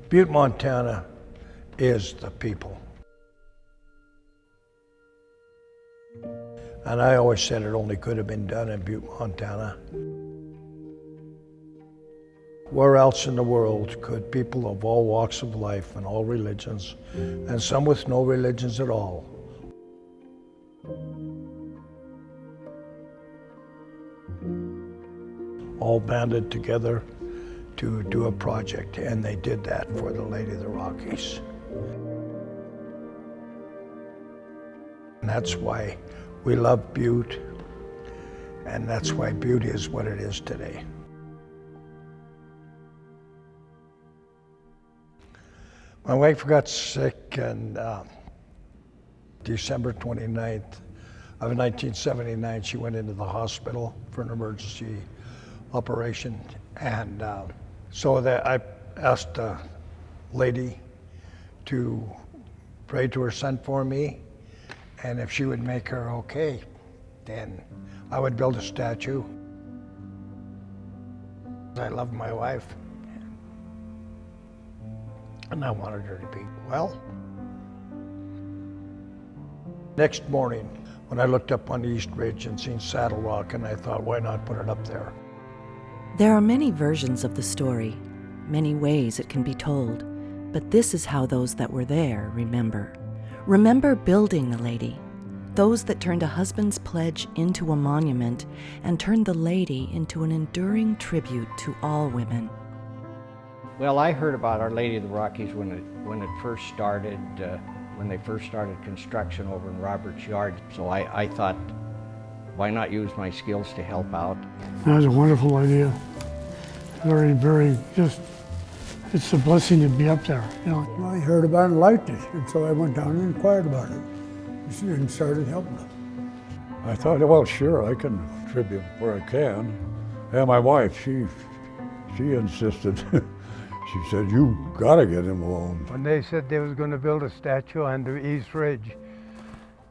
Butte, Montana is the people. And I always said it only could have been done in Butte, Montana. Where else in the world could people of all walks of life and all religions, and some with no religions at all, all banded together to do a project, and they did that for the Lady of the Rockies. And that's why we love Butte, and that's why Butte is what it is today. My wife got sick on December 29th of 1979. She went into the hospital for an emergency operation, and so that I asked the lady to pray to her son for me, and if she would make her okay, then I would build a statue. I love my wife, and I wanted her to be well. Next morning, when I looked up on the East Ridge and seen Saddle Rock, and I thought, why not put it up there? There are many versions of the story, many ways it can be told, but this is how those that were there remember. Remember building the lady, those that turned a husband's pledge into a monument and turned the lady into an enduring tribute to all women. Well, I heard about Our Lady of the Rockies when it first started, when they first started construction over in Roberts Yard. So I thought, why not use my skills to help out? That was a wonderful idea. Very, very, just, it's a blessing to be up there, you know. Well, I heard about it and liked it, and so I went down and inquired about it and started helping them. I thought, well, sure, I can contribute where I can. And my wife, she insisted. She said, you gotta get him alone. When they said they was gonna build a statue on the East Ridge,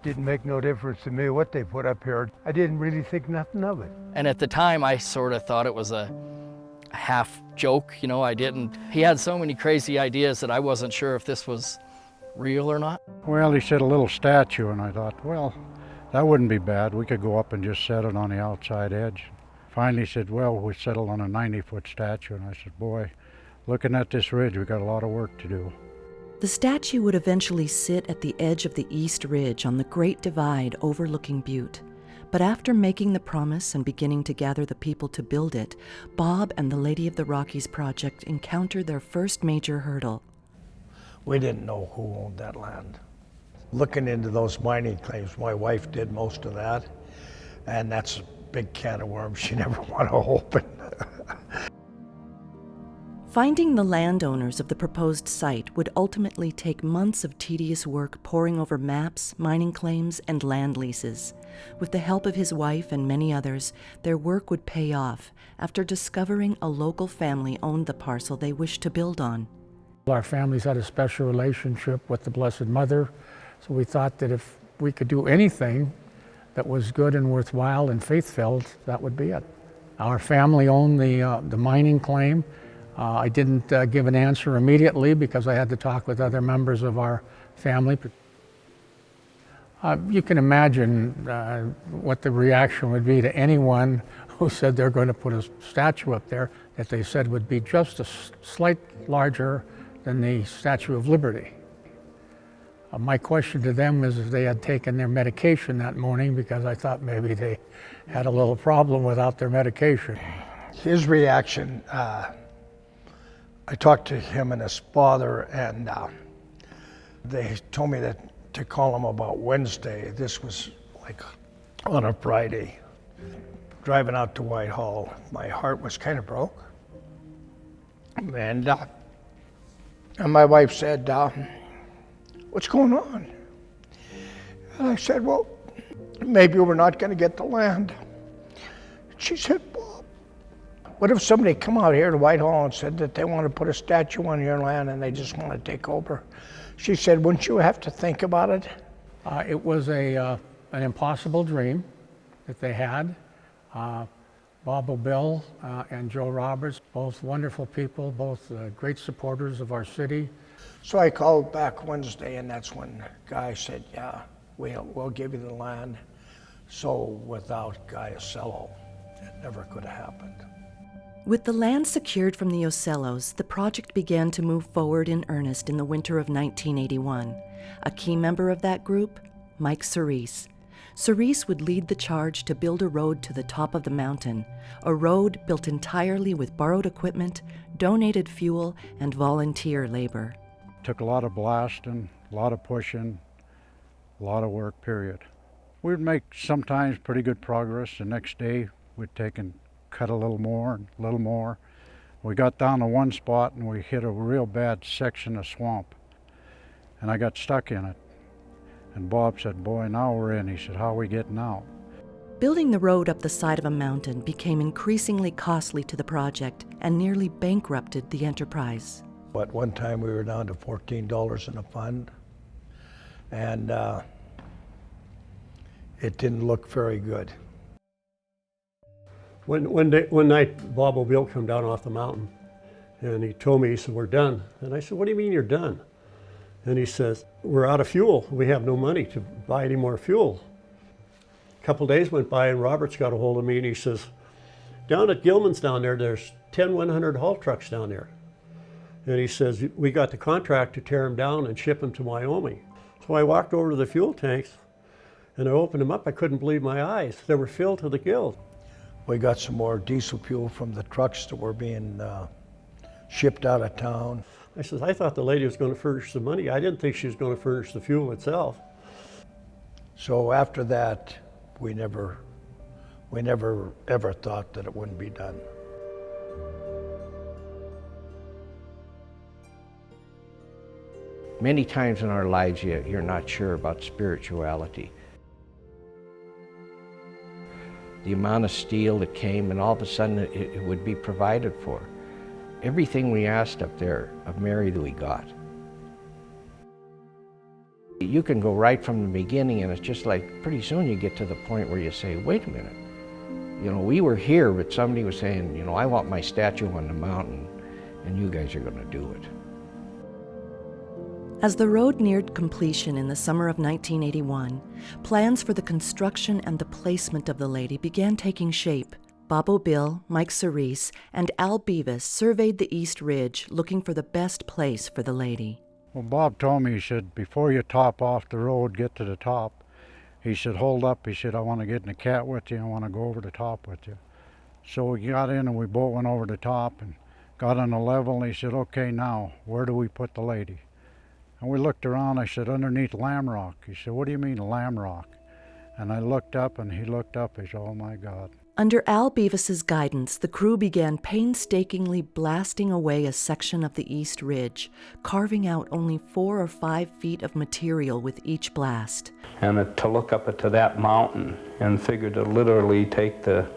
didn't make no difference to me what they put up here. I didn't really think nothing of it. And at the time, I sort of thought it was a half joke, you know, he had so many crazy ideas that I wasn't sure if this was real or not. Well, he said a little statue, and I thought, well, that wouldn't be bad. We could go up and just set it on the outside edge. Finally he said, well, we settled on a 90-foot statue, and I said, boy, looking at this ridge, we got a lot of work to do. The statue would eventually sit at the edge of the East Ridge on the Great Divide overlooking Butte. But after making the promise and beginning to gather the people to build it, Bob and the Lady of the Rockies project encountered their first major hurdle. We didn't know who owned that land. Looking into those mining claims, my wife did most of that, and that's a big can of worms she never wanted to open. Finding the landowners of the proposed site would ultimately take months of tedious work poring over maps, mining claims, and land leases. With the help of his wife and many others, their work would pay off after discovering a local family owned the parcel they wished to build on. Our families had a special relationship with the Blessed Mother, so we thought that if we could do anything that was good and worthwhile and faith-filled, that would be it. Our family owned the mining claim. I didn't give an answer immediately because I had to talk with other members of our family. You can imagine what the reaction would be to anyone who said they're going to put a statue up there that they said would be just a slight larger than the Statue of Liberty. My question to them is if they had taken their medication that morning, because I thought maybe they had a little problem without their medication. His reaction, I talked to him and his father, and they told me that to call him about Wednesday. This was like on a Friday. Driving out to Whitehall, my heart was kind of broke. And my wife said, what's going on? And I said, well, maybe we're not going to get the land. She said, Bob, what if somebody come out here to Whitehall and said that they want to put a statue on your land and they just want to take over? She said, wouldn't you have to think about it? It was an impossible dream that they had. Bob O'Bill and Joe Roberts, both wonderful people, both great supporters of our city. So I called back Wednesday, and that's when Guy said, yeah, we'll give you the land. So without Guy Ocello, it never could have happened. With the land secured from the Ocellos, the project began to move forward in earnest in the winter of 1981. A key member of that group, Mike Cerise. Cerise would lead the charge to build a road to the top of the mountain, a road built entirely with borrowed equipment, donated fuel, and volunteer labor. Took a lot of blasting, a lot of pushing, a lot of work, period. We'd make sometimes pretty good progress. The next day we'd take and cut a little more and a little more. We got down to one spot and we hit a real bad section of swamp. And I got stuck in it. And Bob said, boy, now we're in. He said, how are we getting out? Building the road up the side of a mountain became increasingly costly to the project and nearly bankrupted the enterprise. But one time we were down to $14 in a fund, and it didn't look very good. One night, Bob O'Bill came down off the mountain, and he told me, he said, we're done. And I said, what do you mean you're done? And he says, we're out of fuel. We have no money to buy any more fuel. A couple days went by, and Roberts got a hold of me, and he says, down at Gilman's down there, there's 10 100 haul trucks down there. And he says, we got the contract to tear them down and ship them to Wyoming. So I walked over to the fuel tanks, and I opened them up. I couldn't believe my eyes. They were filled to the gills. We got some more diesel fuel from the trucks that were being shipped out of town. I said, I thought the lady was going to furnish the money. I didn't think she was going to furnish the fuel itself. So after that, we never ever thought that it wouldn't be done. Many times in our lives, you're not sure about spirituality. The amount of steel that came, and all of a sudden it would be provided for. Everything we asked up there of Mary that we got. You can go right from the beginning, and it's just like pretty soon you get to the point where you say, wait a minute. You know, we were here, but somebody was saying, you know, I want my statue on the mountain, and you guys are going to do it. As the road neared completion in the summer of 1981, plans for the construction and the placement of the lady began taking shape. Bob O'Bill, Mike Cerise, and Al Beavis surveyed the East Ridge looking for the best place for the lady. Well, Bob told me, he said, before you top off the road, get to the top, he said, hold up. He said, I want to get in the cat with you. I want to go over the top with you. So we got in and we both went over the top and got on a level, and he said, okay, now, where do we put the lady? And we looked around. I said, underneath Lamb Rock. He said, what do you mean Lamb Rock? And I looked up, and he looked up. He said, oh my God. Under Al Beavis's guidance, the crew began painstakingly blasting away a section of the East Ridge, carving out only 4 or 5 feet of material with each blast. And to look up to that mountain and figure to literally take a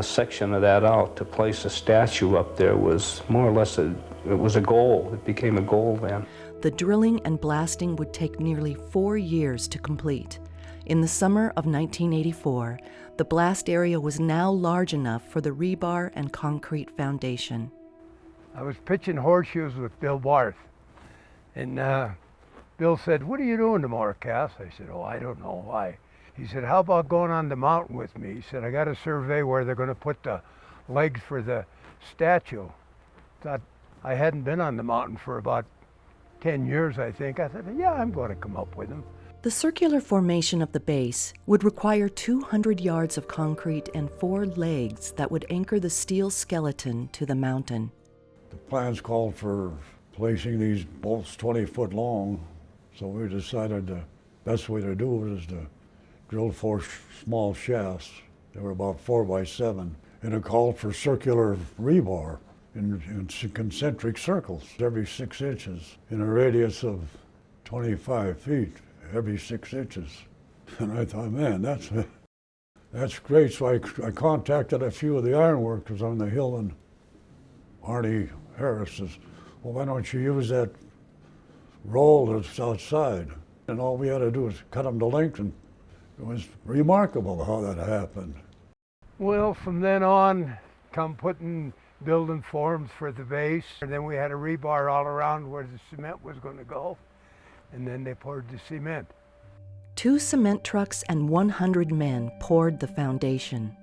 section of that out to place a statue up there was more or less it was a goal. It became a goal then. The drilling and blasting would take nearly 4 years to complete. In the summer of 1984, the blast area was now large enough for the rebar and concrete foundation. I was pitching horseshoes with Bill Barth, and Bill said, what are you doing tomorrow, Cass? I said, oh, I don't know. Why? He said, how about going on the mountain with me? He said, I got a survey where they're going to put the legs for the statue. Thought I hadn't been on the mountain for about 10 years, I think. I said, yeah, I'm going to come up with him. The circular formation of the base would require 200 yards of concrete and 4 legs that would anchor the steel skeleton to the mountain. The plans called for placing these bolts 20-foot long, so we decided the best way to do it is to drill 4 small shafts. They were about 4 by 7, and it called for circular rebar in concentric circles every 6 inches in a radius of 25 feet every 6 inches. And I thought, man, that's great. So I contacted a few of the ironworkers on the hill, and Arnie Harris says, well, why don't you use that roll that's outside? And all we had to do was cut them to length, and it was remarkable how that happened. Well, from then on, come building forms for the base, and then we had a rebar all around where the cement was going to go, and then they poured the cement. 2 cement trucks and 100 men poured the foundation.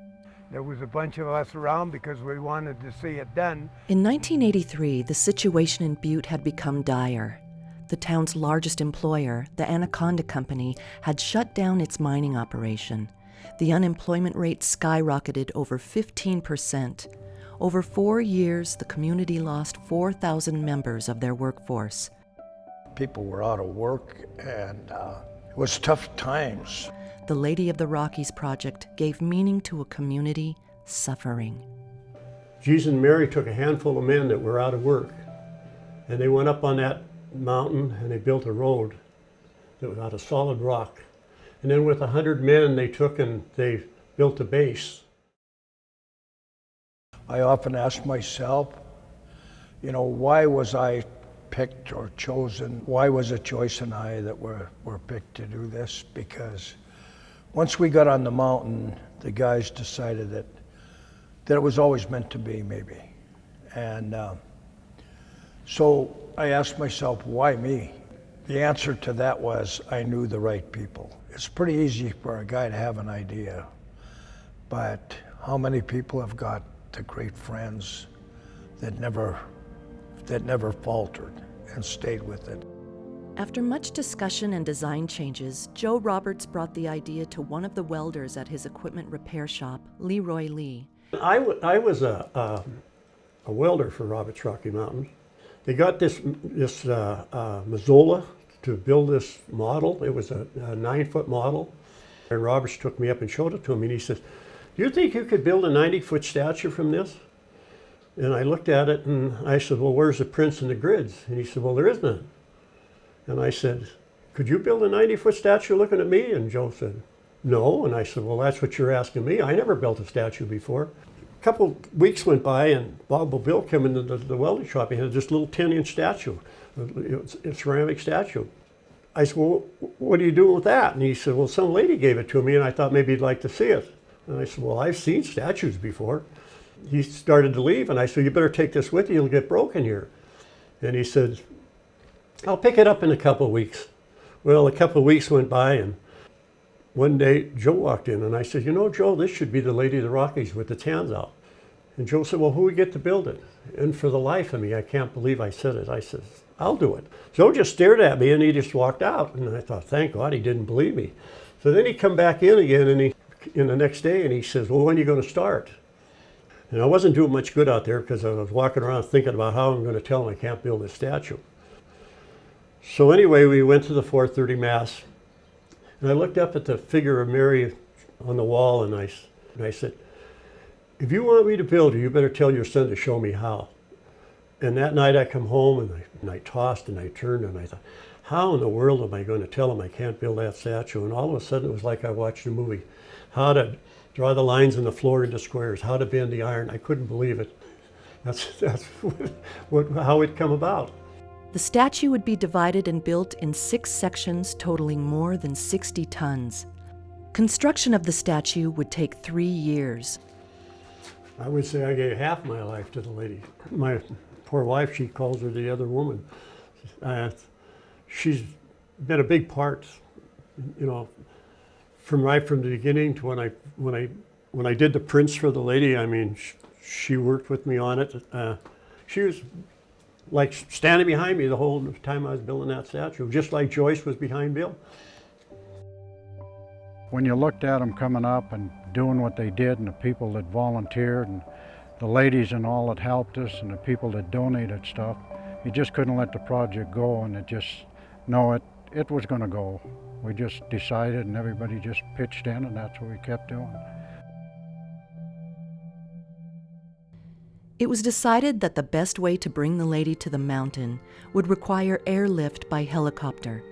There was a bunch of us around because we wanted to see it done. In 1983, the situation in Butte had become dire. The town's largest employer, the Anaconda Company, had shut down its mining operation. The unemployment rate skyrocketed over 15%. Over 4 years, the community lost 4,000 members of their workforce. People were out of work, and it was tough times. The Lady of the Rockies project gave meaning to a community suffering. Jesus and Mary took a handful of men that were out of work, and they went up on that mountain and they built a road that was out of solid rock. And then with 100 men, they took and they built a base. I often ask myself, why was I picked or chosen? Why was it Joyce and I that were picked to do this? Because once we got on the mountain, the guys decided that it was always meant to be, maybe. And so I asked myself, why me? The answer to that was, I knew the right people. It's pretty easy for a guy to have an idea, but how many people have got the great friends that never faltered and stayed with it? After much discussion and design changes, Joe Roberts brought the idea to one of the welders at his equipment repair shop, Leroy Lee. I was a welder for Roberts Rocky Mountain. They got this Mazzola to build this model. It was a 9-foot model. And Roberts took me up and showed it to him, and he says, do you think you could build a 90-foot statue from this? And I looked at it and I said, well, where's the prints and the grids? And he said, well, there is none. And I said, could you build a 90-foot statue looking at me? And Joe said, no. And I said, well, that's what you're asking me. I never built a statue before. A couple weeks went by and Bob Bill came into the welding shop. He had this little 10-inch statue, a ceramic statue. I said, well, what are you doing with that? And he said, well, some lady gave it to me and I thought maybe you'd like to see it. And I said, well, I've seen statues before. He started to leave and I said, you better take this with you, you'll get broken here. And he said, I'll pick it up in a couple of weeks. Well, a couple of weeks went by and one day Joe walked in and I said, Joe, this should be the Lady of the Rockies with its hands out. And Joe said, well, who would get to build it? And for the life of me, I can't believe I said it. I said, I'll do it. Joe just stared at me and he just walked out. And I thought, thank God he didn't believe me. So then he come back in again and the next day and he says, well, when are you going to start? And I wasn't doing much good out there because I was walking around thinking about how I'm going to tell him I can't build this statue. So anyway, we went to the 4:30 Mass and I looked up at the figure of Mary on the wall and I said, if you want me to build you, you better tell your son to show me how. And that night I come home and I tossed and I turned and I thought, how in the world am I going to tell him I can't build that statue? And all of a sudden it was like I watched a movie. How to draw the lines in the floor into squares, how to bend the iron. I couldn't believe it. That's how it come about. The statue would be divided and built in 6 sections totaling more than 60 tons. Construction of the statue would take 3 years. I would say I gave half my life to the lady. My poor wife, she calls her the other woman. She's been a big part, right from the beginning to when I did the prints for the lady. I mean, she worked with me on it. She was like standing behind me the whole time I was building that statue, just like Joyce was behind Bill. When you looked at them coming up and doing what they did and the people that volunteered and the ladies and all that helped us and the people that donated stuff, you just couldn't let the project go, and it was going to go. We just decided, and everybody just pitched in, and that's what we kept doing. It was decided that the best way to bring the lady to the mountain would require airlift by helicopter.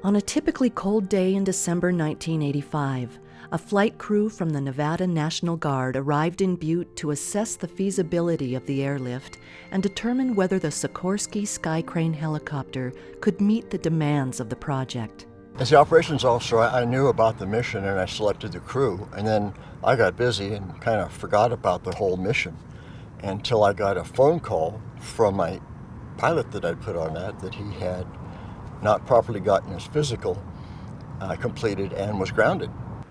On a typically cold day in December 1985, a flight crew from the Nevada National Guard arrived in Butte to assess the feasibility of the airlift and determine whether the Sikorsky Sky Crane helicopter could meet the demands of the project. As the operations officer, I knew about the mission and I selected the crew, and then I got busy and kind of forgot about the whole mission until I got a phone call from my pilot that I'd put on that he had not properly gotten his physical completed and was grounded.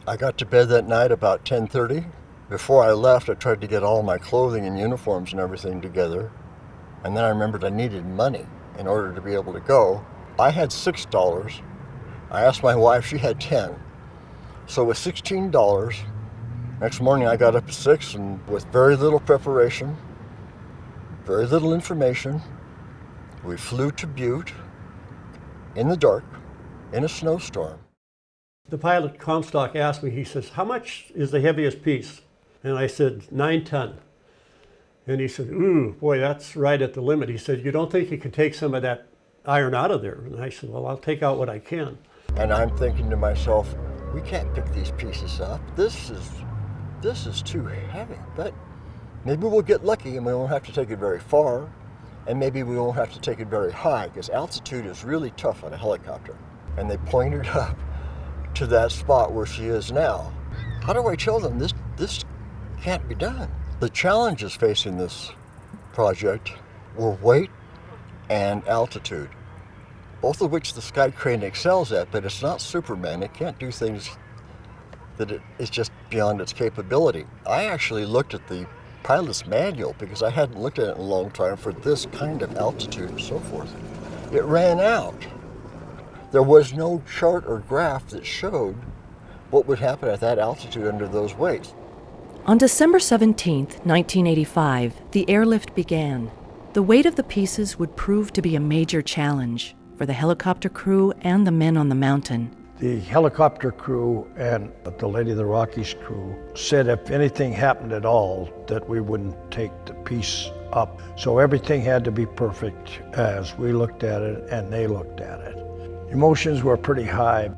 I got to bed that night about 10:30. Before I left, I tried to get all my clothing and uniforms and everything together, and then I remembered I needed money in order to be able to go. I had $6. I asked my wife, she had 10. So with $16, next morning I got up at 6, and with very little preparation, very little information, we flew to Butte in the dark, in a snowstorm. The pilot, Comstock, asked me, he says, how much is the heaviest piece? And I said, 9 ton. And he said, ooh, boy, that's right at the limit. He said, you don't think you can take some of that iron out of there? And I said, well, I'll take out what I can. And I'm thinking to myself, we can't pick these pieces up. This is too heavy, but maybe we'll get lucky and we won't have to take it very far, and maybe we won't have to take it very high, because altitude is really tough on a helicopter. And they pointed up to that spot where she is now. How do I tell them this can't be done? The challenges facing this project were weight and altitude, both of which the Sky Crane excels at, but it's not Superman. It can't do things that it's just beyond its capability. I actually looked at the pilot's manual because I hadn't looked at it in a long time for this kind of altitude and so forth. It ran out. There was no chart or graph that showed what would happen at that altitude under those weights. On December 17, 1985, the airlift began. The weight of the pieces would prove to be a major challenge for the helicopter crew and the men on the mountain. The helicopter crew and the Lady of the Rockies crew said if anything happened at all, that we wouldn't take the piece up. So everything had to be perfect as we looked at it and they looked at it. Emotions were pretty high.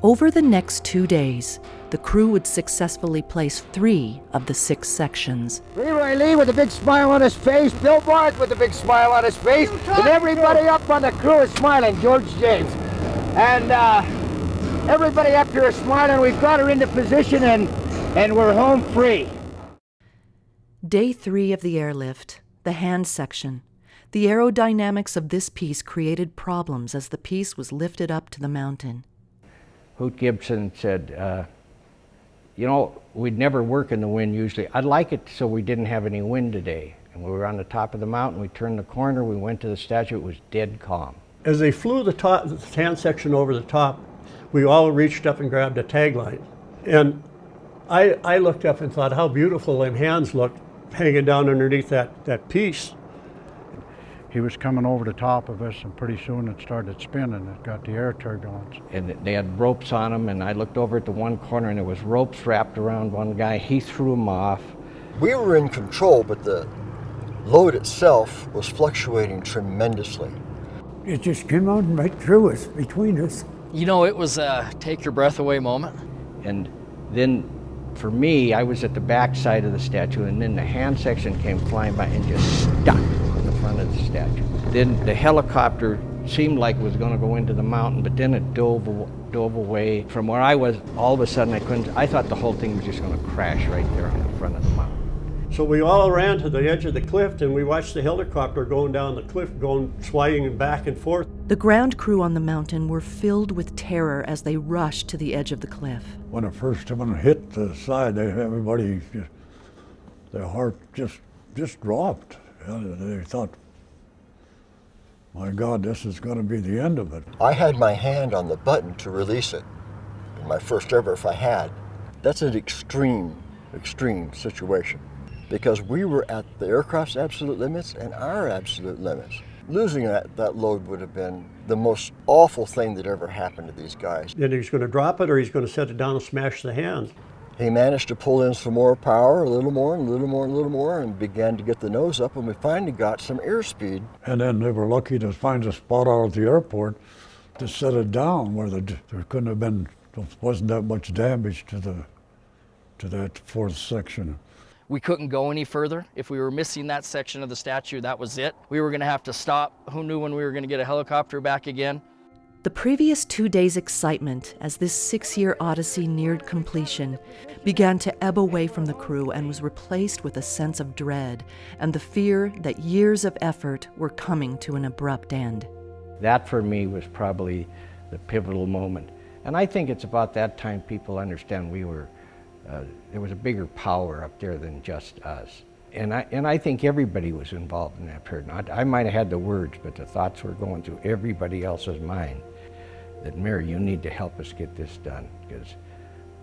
Over the next 2 days, the crew would successfully place 3 of the 6 sections. Leroy Lee with a big smile on his face, Bill Barth with a big smile on his face, and everybody up on the crew is smiling, George James. And everybody up here is smiling. We've got her into position and we're home free. Day 3 of the airlift, the hand section. The aerodynamics of this piece created problems as the piece was lifted up to the mountain. Hoot Gibson said, you know, we'd never work in the wind usually. I'd like it so we didn't have any wind today. And we were on the top of the mountain, we turned the corner, we went to the statue, it was dead calm. As they flew the hand section over the top, we all reached up and grabbed a tagline. And I looked up and thought how beautiful them hands looked hanging down underneath that piece. He was coming over the top of us, and pretty soon it started spinning. It got the air turbulence. And they had ropes on them, and I looked over at the one corner, and there was ropes wrapped around one guy. He threw them off. We were in control, but the load itself was fluctuating tremendously. It just came on right through us, between us. You know, it was a take your breath away moment. And then, for me, I was at the back side of the statue, and then the hand section came flying by and just stuck in the front of the statue. Then the helicopter seemed like it was going to go into the mountain, but then it dove away from where I was. All of a sudden, I thought the whole thing was just going to crash right there on the front of the mountain. So we all ran to the edge of the cliff, and we watched the helicopter going down the cliff, going swaying back and forth. The ground crew on the mountain were filled with terror as they rushed to the edge of the cliff. When the first one hit the side, everybody just, their heart just dropped. They thought, my God, this is going to be the end of it. I had my hand on the button to release it. My first ever if I had. That's an extreme situation. because we were at the aircraft's absolute limits and our absolute limits. Losing that load would have been the most awful thing that ever happened to these guys. Then he's going to drop it or he's going to set it down and smash the hands. He managed to pull in some more power, a little more, and a little more, and a little more, and began to get the nose up, and we finally got some airspeed. And then they were lucky to find a spot out at the airport to set it down where there couldn't have been, wasn't that much damage to that fourth section. We couldn't go any further. If we were missing that section of the statue, that was it. We were going to have to stop. Who knew when we were going to get a helicopter back again? The previous 2 days' excitement as this 6-year odyssey neared completion began to ebb away from the crew and was replaced with a sense of dread and the fear that years of effort were coming to an abrupt end. That for me was probably the pivotal moment. And I think it's about that time people understand there was a bigger power up there than just us. And I think everybody was involved in that period. I might have had the words, but the thoughts were going through everybody else's mind that, Mary, you need to help us get this done, because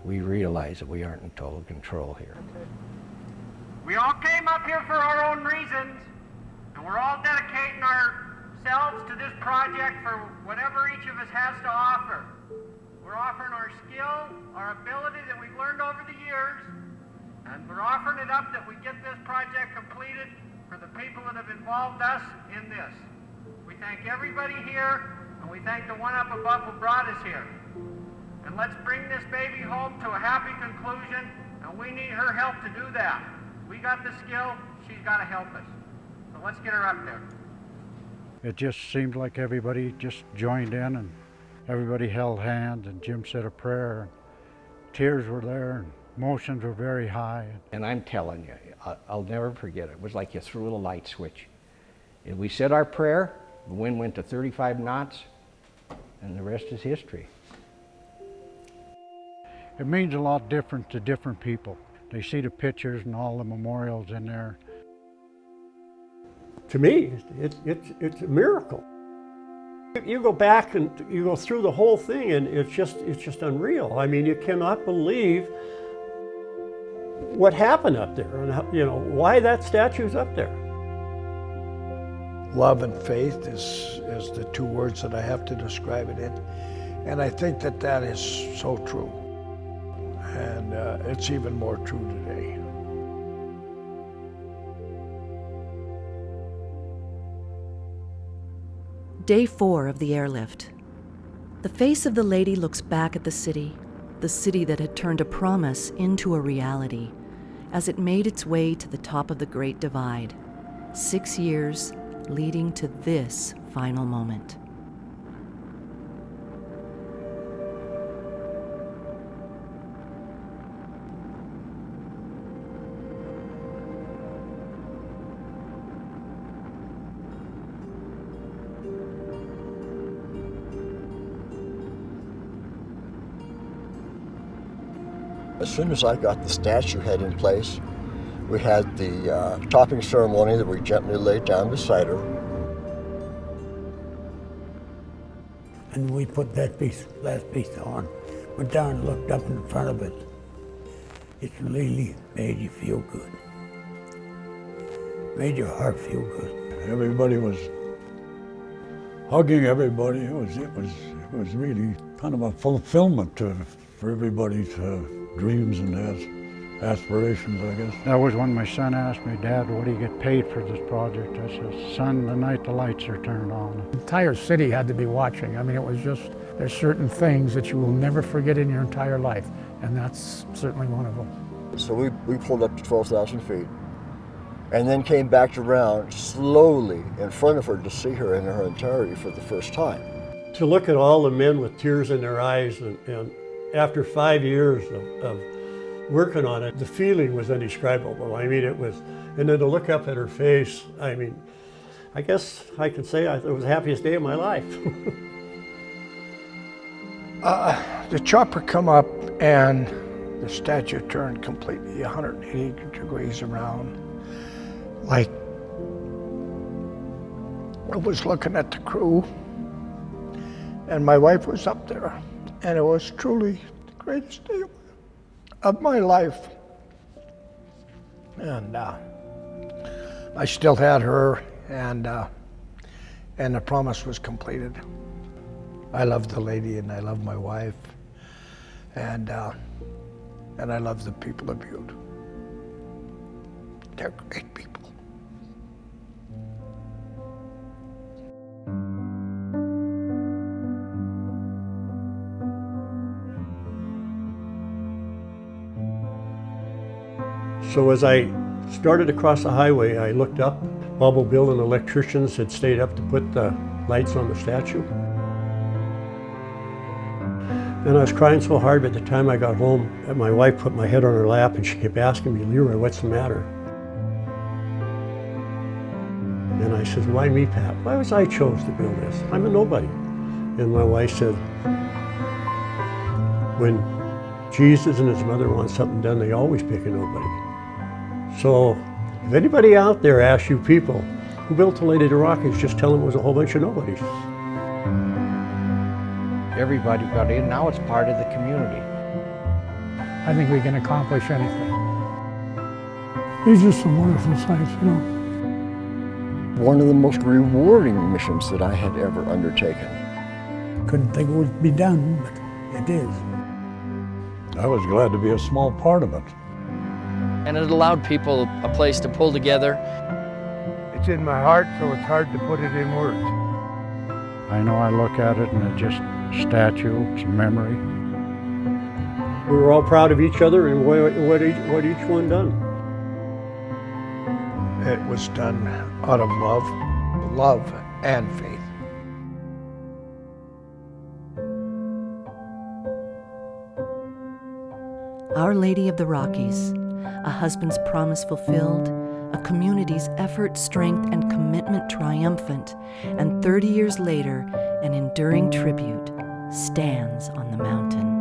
we realize that we aren't in total control here. We all came up here for our own reasons, and we're all dedicating ourselves to this project for whatever each of us has to offer. We're offering our skill, our ability that we've learned over the years, and we're offering it up that we get this project completed for the people that have involved us in this. We thank everybody here, and we thank the one up above who brought us here. And let's bring this baby home to a happy conclusion, and we need her help to do that. We got the skill, she's got to help us. So let's get her up there. It just seemed like everybody just joined in and everybody held hands and Jim said a prayer. And tears were there and emotions were very high. And I'm telling you, I'll never forget it. It was like you threw a light switch. And we said our prayer, the wind went to 35 knots, and the rest is history. It means a lot different to different people. They see the pictures and all the memorials in there. To me, it's a miracle. You go back and you go through the whole thing and it's just unreal. I mean, you cannot believe what happened up there and why that statue's up there. Love and faith is the 2 words that I have to describe it in. And I think that is so true. And it's even more true today. Day 4 of the airlift. The face of the lady looks back at the city that had turned a promise into a reality, as it made its way to the top of the Great Divide. 6 years leading to this final moment. As soon as I got the statue head in place, we had the topping ceremony that we gently laid down beside her. And we put that last piece on, went down and looked up in front of it. It really made you feel good. Made your heart feel good. Everybody was hugging everybody. It was really kind of a fulfillment for everybody's dreams and aspirations, I guess. That was when my son asked me, Dad, what do you get paid for this project? I said, son, the night the lights are turned on. The entire city had to be watching. I mean, it was just, there's certain things that you will never forget in your entire life, and that's certainly one of them. So we pulled up to 12,000 feet and then came back around slowly in front of her to see her in her entirety for the first time. To look at all the men with tears in their eyes and after 5 years of working on it, the feeling was indescribable. I mean, it was, and then to look up at her face, I mean, I guess I can say it was the happiest day of my life. The chopper come up and the statue turned completely 180 degrees around. Like I was looking at the crew and my wife was up there, and it was truly the greatest day of my life. And I still had her, and the promise was completed. I love the lady, and I love my wife, and I love the people of Butte. They're great people. So as I started across the highway, I looked up. Bobble Bill and electricians had stayed up to put the lights on the statue. And I was crying so hard by the time I got home that my wife put my head on her lap and she kept asking me, "Leroy, what's the matter?" And I said, "Why me, Pat? Why was I chose to build this? I'm a nobody." And my wife said, "When Jesus and his mother want something done, they always pick a nobody." So if anybody out there asks you people, who built the Lady of the Rockies, just tell them it was a whole bunch of nobodies. Everybody got in, now it's part of the community. I think we can accomplish anything. It's just a wonderful sight, you know. One of the most rewarding missions that I had ever undertaken. Couldn't think it would be done, but it is. I was glad to be a small part of it. And it allowed people a place to pull together. It's in my heart, so it's hard to put it in words. I know I look at it and it's just a statue, it's a memory. We were all proud of each other and what each one done. It was done out of love and faith. Our Lady of the Rockies, a husband's promise fulfilled, a community's effort, strength, and commitment triumphant, and 30 years later, an enduring tribute stands on the mountain.